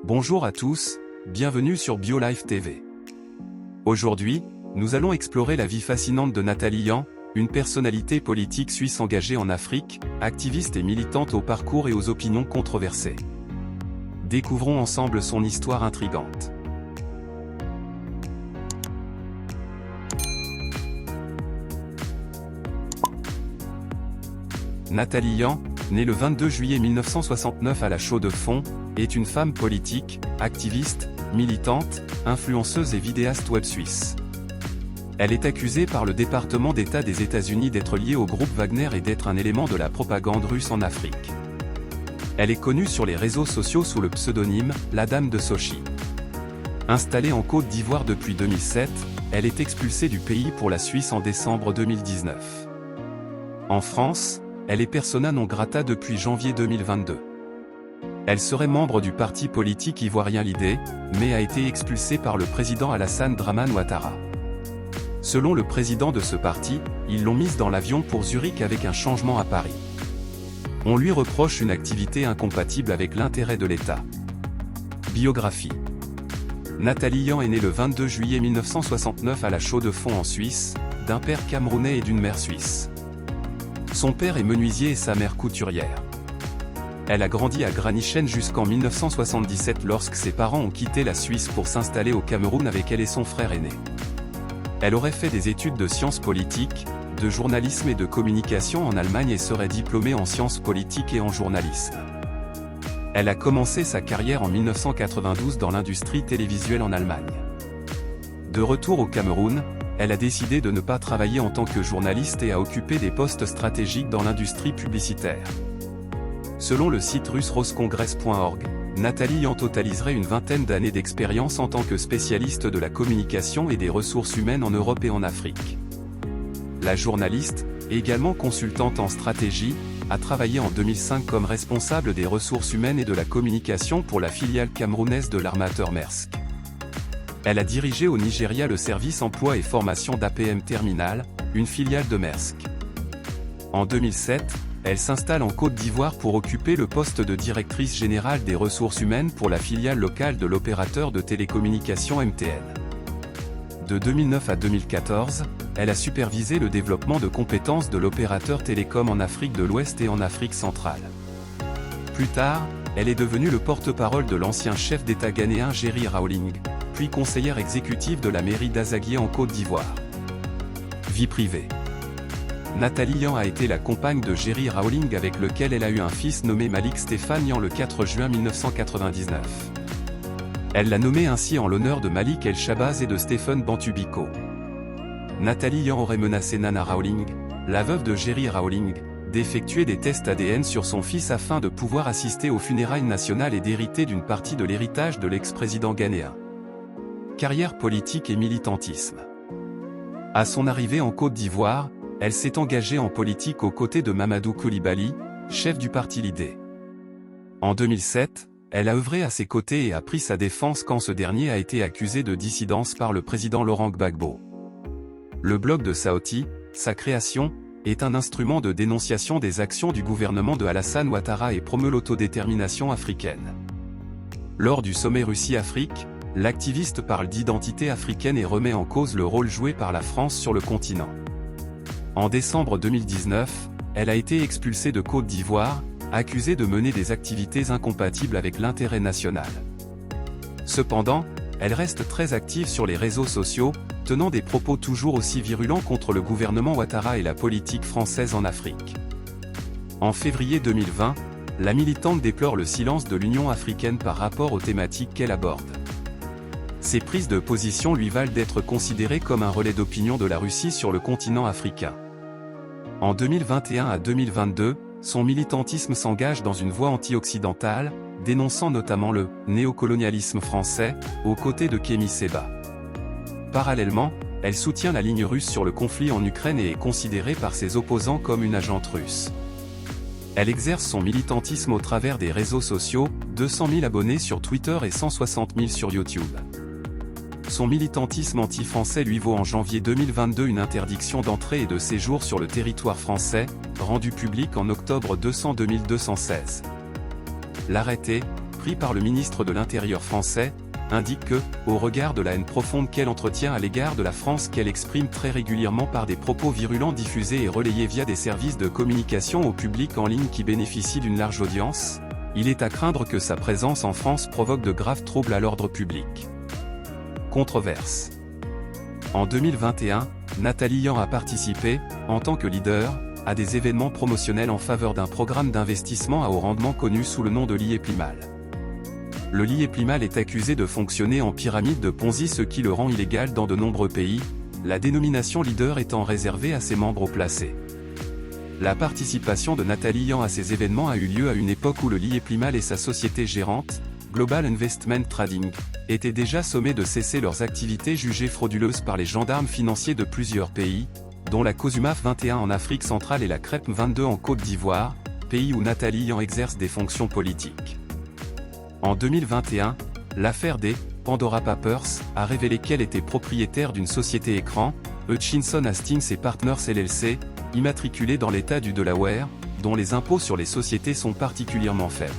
Bonjour à tous, bienvenue sur BioLife TV. Aujourd'hui, nous allons explorer la vie fascinante de Nathalie Yan, une personnalité politique suisse engagée en Afrique, activiste et militante au parcours et aux opinions controversées. Découvrons ensemble son histoire intrigante. Nathalie Yan, née le 22 juillet 1969 à La Chaux-de-Fonds, est une femme politique, activiste, militante, influenceuse et vidéaste web suisse. Elle est accusée par le département d'État des États-Unis d'être liée au groupe Wagner et d'être un élément de la propagande russe en Afrique. Elle est connue sur les réseaux sociaux sous le pseudonyme « La Dame de Sochi ». Installée en Côte d'Ivoire depuis 2007, elle est expulsée du pays pour la Suisse en décembre 2019. En France, elle est persona non grata depuis janvier 2022. Elle serait membre du parti politique ivoirien l'ID, mais a été expulsée par le président Alassane Dramane Ouattara. Selon le président de ce parti, ils l'ont mise dans l'avion pour Zurich avec un changement à Paris. On lui reproche une activité incompatible avec l'intérêt de l'État. Biographie. Nathalie Yan est née le 22 juillet 1969 à La Chaux-de-Fonds en Suisse, d'un père camerounais et d'une mère suisse. Son père est menuisier et sa mère couturière. Elle a grandi à Granichen jusqu'en 1977 lorsque ses parents ont quitté la Suisse pour s'installer au Cameroun avec elle et son frère aîné. Elle aurait fait des études de sciences politiques, de journalisme et de communication en Allemagne et serait diplômée en sciences politiques et en journalisme. Elle a commencé sa carrière en 1992 dans l'industrie télévisuelle en Allemagne. De retour au Cameroun, elle a décidé de ne pas travailler en tant que journaliste et a occupé des postes stratégiques dans l'industrie publicitaire. Selon le site russe roscongress.org, Nathalie Yan totaliserait une vingtaine d'années d'expérience en tant que spécialiste de la communication et des ressources humaines en Europe et en Afrique. La journaliste, également consultante en stratégie, a travaillé en 2005 comme responsable des ressources humaines et de la communication pour la filiale camerounaise de l'armateur Maersk. Elle a dirigé au Nigeria le service emploi et formation d'APM Terminal, une filiale de Maersk. En 2007, elle s'installe en Côte d'Ivoire pour occuper le poste de directrice générale des ressources humaines pour la filiale locale de l'opérateur de télécommunications MTN. De 2009 à 2014, elle a supervisé le développement de compétences de l'opérateur télécom en Afrique de l'Ouest et en Afrique centrale. Plus tard, elle est devenue le porte-parole de l'ancien chef d'État ghanéen Jerry Rawling, puis conseillère exécutive de la mairie d'Azaguié en Côte d'Ivoire. Vie privée. Nathalie Yan a été la compagne de Jerry Rawling avec lequel elle a eu un fils nommé Malik Stéphane Yan le 4 juin 1999. Elle l'a nommé ainsi en l'honneur de Malik El Shabazz et de Stephen Bantubiko. Nathalie Yan aurait menacé Nana Rawling, la veuve de Jerry Rawling, d'effectuer des tests ADN sur son fils afin de pouvoir assister aux funérailles nationales et d'hériter d'une partie de l'héritage de l'ex-président ghanéen. Carrière politique et militantisme. À son arrivée en Côte d'Ivoire, elle s'est engagée en politique aux côtés de Mamadou Coulibaly, chef du parti l'ID. En 2007, elle a œuvré à ses côtés et a pris sa défense quand ce dernier a été accusé de dissidence par le président Laurent Gbagbo. Le blog de Saoti, sa création, est un instrument de dénonciation des actions du gouvernement de Alassane Ouattara et promeut l'autodétermination africaine. Lors du sommet Russie-Afrique, l'activiste parle d'identité africaine et remet en cause le rôle joué par la France sur le continent. En décembre 2019, elle a été expulsée de Côte d'Ivoire, accusée de mener des activités incompatibles avec l'intérêt national. Cependant, elle reste très active sur les réseaux sociaux, tenant des propos toujours aussi virulents contre le gouvernement Ouattara et la politique française en Afrique. En février 2020, la militante déplore le silence de l'Union africaine par rapport aux thématiques qu'elle aborde. Ces prises de position lui valent d'être considérée comme un relais d'opinion de la Russie sur le continent africain. En 2021 à 2022, son militantisme s'engage dans une voie anti-occidentale, dénonçant notamment le néocolonialisme français, aux côtés de Kémy Séba. Parallèlement, elle soutient la ligne russe sur le conflit en Ukraine et est considérée par ses opposants comme une agente russe. Elle exerce son militantisme au travers des réseaux sociaux, 200 000 abonnés sur Twitter et 160 000 sur YouTube. Son militantisme anti-français lui vaut en janvier 2022 une interdiction d'entrée et de séjour sur le territoire français, rendue publique en octobre 200-2216. L'arrêté, pris par le ministre de l'Intérieur français, indique que, au regard de la haine profonde qu'elle entretient à l'égard de la France qu'elle exprime très régulièrement par des propos virulents diffusés et relayés via des services de communication au public en ligne qui bénéficient d'une large audience, il est à craindre que sa présence en France provoque de graves troubles à l'ordre public. Controverse. En 2021, Nathalie Yan a participé, en tant que leader, à des événements promotionnels en faveur d'un programme d'investissement à haut rendement connu sous le nom de l'IEPLIMAL. Le l'IEPLIMAL est accusé de fonctionner en pyramide de Ponzi, ce qui le rend illégal dans de nombreux pays, la dénomination leader étant réservée à ses membres haut placés. La participation de Nathalie Yan à ces événements a eu lieu à une époque où le l'IEPLIMAL et sa société gérante, Global Investment Trading, étaient déjà sommés de cesser leurs activités jugées frauduleuses par les gendarmes financiers de plusieurs pays, dont la COSUMAF 21 en Afrique centrale et la CREP 22 en Côte d'Ivoire, pays où Nathalie Yan exerce des fonctions politiques. En 2021, l'affaire des Pandora Papers a révélé qu'elle était propriétaire d'une société écran, Hutchinson Hastings & Partners LLC, immatriculée dans l'État du Delaware, dont les impôts sur les sociétés sont particulièrement faibles.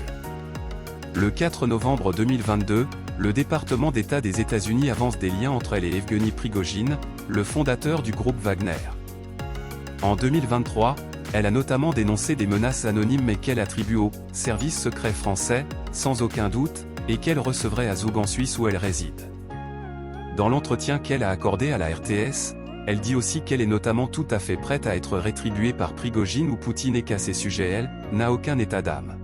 Le 4 novembre 2022, le département d'État des États-Unis avance des liens entre elle et Evgeny Prigojine, le fondateur du groupe Wagner. En 2023, elle a notamment dénoncé des menaces anonymes mais qu'elle attribue au « service secret français », sans aucun doute, et qu'elle recevrait à Zug en Suisse où elle réside. Dans l'entretien qu'elle a accordé à la RTS, elle dit aussi qu'elle est notamment tout à fait prête à être rétribuée par Prigojine ou Poutine et qu'à ces sujets elle n'a aucun état d'âme.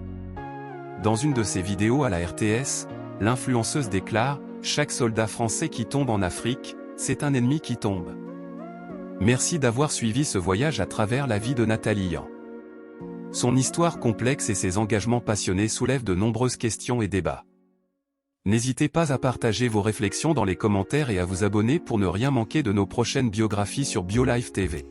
Dans une de ses vidéos à la RTS, l'influenceuse déclare « Chaque soldat français qui tombe en Afrique, c'est un ennemi qui tombe ». Merci d'avoir suivi ce voyage à travers la vie de Nathalie Yan. Son histoire complexe et ses engagements passionnés soulèvent de nombreuses questions et débats. N'hésitez pas à partager vos réflexions dans les commentaires et à vous abonner pour ne rien manquer de nos prochaines biographies sur BioLife TV.